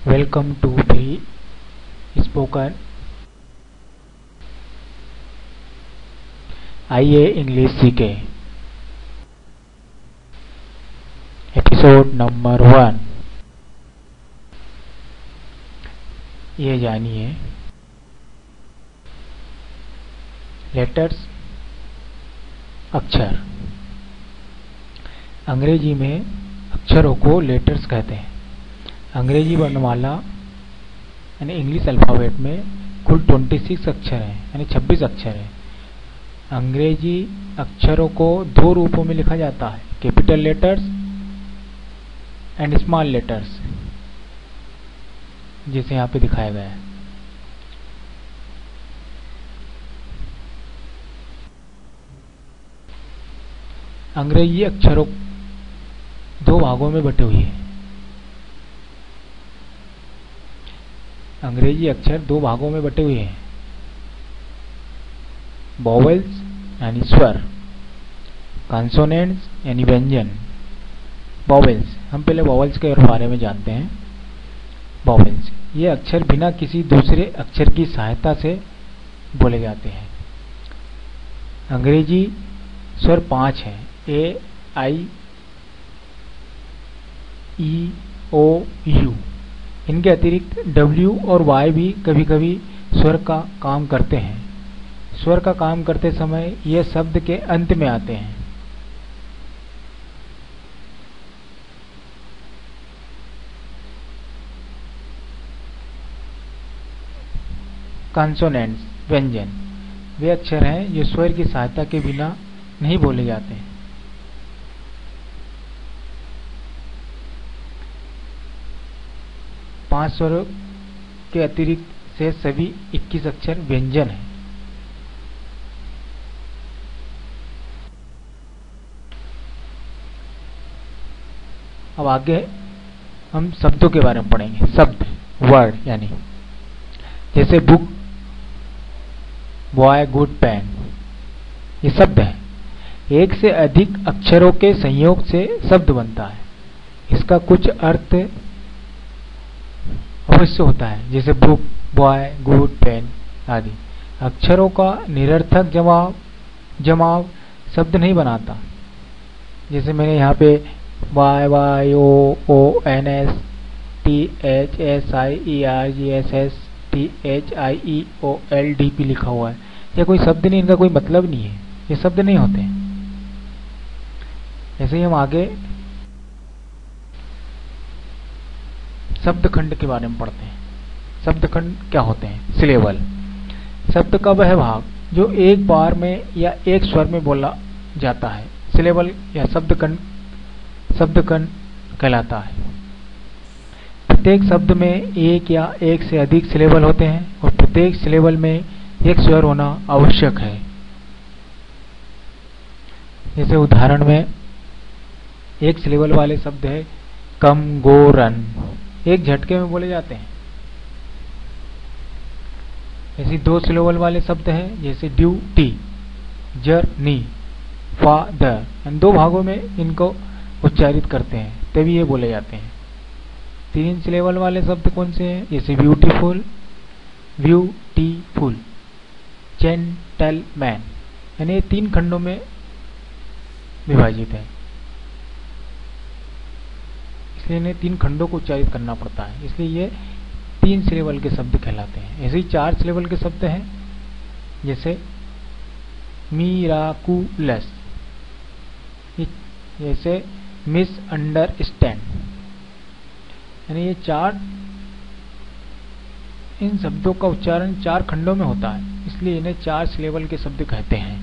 Welcome to free spoken आइए English सीखे। Episode number 1। ये जानिए लेटर्स अक्षर। अंग्रेजी में अक्षरों को लेटर्स कहते हैं। अंग्रेजी वर्णमाला यानी इंग्लिश अल्फाबेट में कुल 26 अक्षर हैं, यानी 26 अक्षर हैं। अंग्रेजी अक्षरों को दो रूपों में लिखा जाता है, capital letters and small letters, जिसे यहाँ पे दिखाया गया है। अंग्रेजी अक्षरों दो भागों में बटे हुए हैं। अंग्रेजी अक्षर दो भागों में बटे हुए हैं, वॉवेल्स यानी स्वर, कॉन्सोनेंट्स यानी व्यंजन। वॉवेल्स, हम पहले वॉवेल्स के बारे में जानते हैं। वॉवेल्स ये अक्षर बिना किसी दूसरे अक्षर की सहायता से बोले जाते हैं। अंग्रेजी स्वर 5 हैं, ए, आई, ई, ओ, यू। इनके अतिरिक्त W और Y भी कभी कभी स्वर का काम करते हैं। स्वर का काम करते समय ये शब्द के अंत में आते हैं। कॉन्सोनेंट्स व्यंजन वे अक्षर हैं जो स्वर की सहायता के बिना नहीं बोले जाते हैं। पांच स्वरों के अतिरिक्त से सभी 21 अक्षर व्यंजन हैं। अब आगे हम शब्दों के बारे में पढ़ेंगे। शब्द वर्ड यानी जैसे बुक, बॉय, गुड, पेन, ये शब्द हैं। एक से अधिक अक्षरों के संयोग से शब्द बनता है। इसका कुछ अर्थ अवश्य होता है, जैसे बुक, बॉय, गुड, पेन आदि। अक्षरों का निरर्थक जमाव शब्द नहीं बनाता। जैसे मैंने यहाँ पे Y, O, N, S, T, H, S, I, E, R, G, S, S, T, H, I, E, O, L, D, P लिखा हुआ है। यह कोई शब्द नहीं, इनका कोई मतलब नहीं है, ये शब्द नहीं होते। ऐसे ही हम आगे शब्द खंड के बारे में पढ़ते हैं। शब्द खंड क्या होते हैं? सिलेबल शब्द का वह भाग जो एक बार में या एक स्वर में बोला जाता है, सिलेबल या शब्द खंड कहलाता है। प्रत्येक शब्द में एक या एक से अधिक सिलेबल होते हैं और प्रत्येक सिलेबल में एक स्वर होना आवश्यक है। जैसे उदाहरण में एक सिलेबल वाले शब्द है कम, गो, रन, एक झटके में बोले जाते हैं। ऐसे दो सिलेबल वाले शब्द हैं, जैसे ड्यूटी, जर्नी, फादर। इन दो भागों में इनको उच्चारित करते हैं, तभी ये बोले जाते हैं। तीन सिलेबल वाले शब्द कौन से हैं? जैसे ब्यूटीफुल, ब्यूटीफुल, जेंटलमैन। यानी ये तीन खंडों में विभाजित है, इसलिए इन्हें तीन खंडों को उच्चारित करना पड़ता है। इसलिए ये 3 सिलेबल के शब्द कहलाते हैं। ऐसे ही 4 सिलेबल के शब्द हैं, जैसे मिराकुलस, जैसे मिसअंडरस्टैंड। यानी ये इन शब्दों का उच्चारण 4 खंडों में होता है, इसलिए इन्हें 4 सिलेबल के शब्द कहते हैं।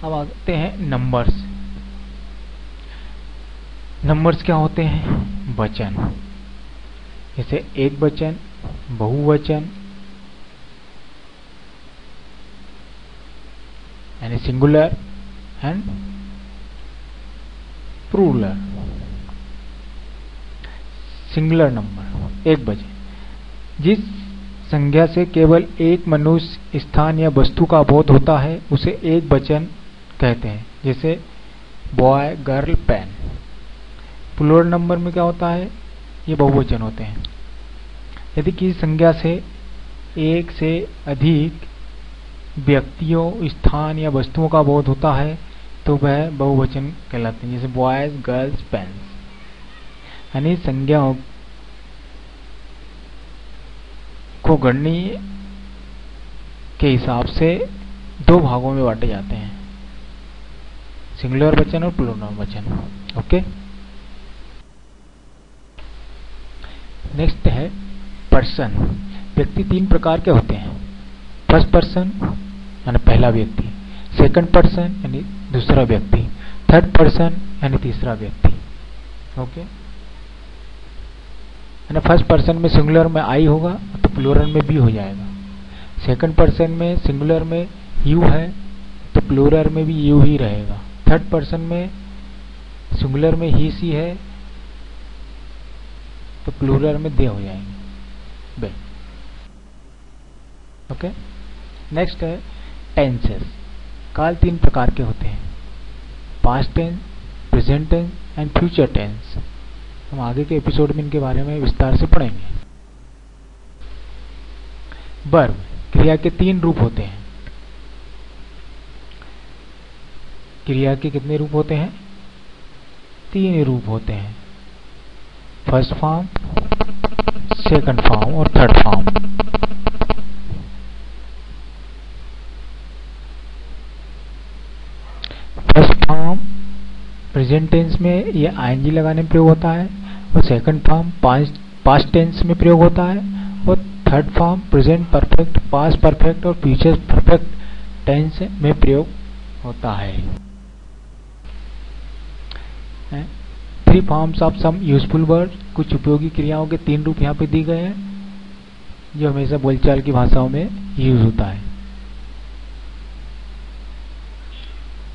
अब आते हैं नंबर्स। नंबर्स क्या होते हैं? वचन, जैसे एक वचन, बहुवचन यानी singular and plural. Singular number एक वचन, जिस संज्ञा से केवल एक मनुष्य, स्थान या वस्तु का बोध होता है उसे एक वचन कहते हैं। जैसे boy, girl, pen. Plural number में क्या होता है, ये बहुवचन होते हैं। यदि किसी संज्ञा से एक से अधिक व्यक्तियों, स्थान या वस्तुओं का बोध होता है तो वह बहुवचन कहलाते हैं, जैसे बॉयज, गर्ल्स, पेन्स। यानी संज्ञाओं को गणनीय के हिसाब से दो भागों में बांटे जाते हैं, सिंगुलर वचन और प्लूरल वचन। ओके, नेक्स्ट है पर्सन। व्यक्ति तीन प्रकार के होते हैं, फर्स्ट पर्सन यानी पहला व्यक्ति, सेकंड पर्सन यानी दूसरा व्यक्ति, थर्ड पर्सन यानी तीसरा व्यक्ति। ओके, यानी फर्स्ट पर्सन में सिंगुलर में आई होगा तो प्लूरल में भी हो जाएगा, सेकंड पर्सन में सिंगुलर में यू है तो प्लूरल में भी यू ही रहेगा, थर्ड पर्सन में सिंगुलर में ही सी है तो प्लूरल में दे हो जाएंगे, बे। ओके, नेक्स्ट है टेंसेस। काल तीन प्रकार के होते हैं, past tense, present tense and future tense. हम आगे के एपिसोड में इनके बारे में विस्तार से पढ़ेंगे। वर्ब, क्रिया के तीन रूप होते हैं। क्रिया के कितने रूप होते हैं? तीन रूप होते हैं, फर्स्ट फॉर्म, सेकंड फॉर्म और third form. First form present tense में ये आईएनजी लगाने में प्रयोग होता है, और सेकंड फॉर्म पास्ट टेंस में प्रयोग होता है, और third form present perfect, past perfect और फ्यूचर परफेक्ट टेंस में प्रयोग होता है। Three forms of some useful word, कुछ उपयोगी क्रियाओं के तीन रूप यहाँ पे दी गए हैं जो हमेशा बोलचाल की भाषाओं में यूज होता है।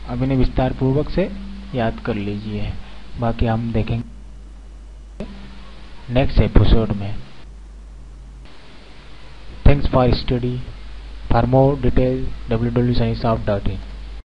अब इन्हें विस्तार पूर्वक से याद कर लीजिए, बाकी हम देखेंगे नेक्स्ट एपिसोड में। Thanks for study. For more detail www.sciencesoft.in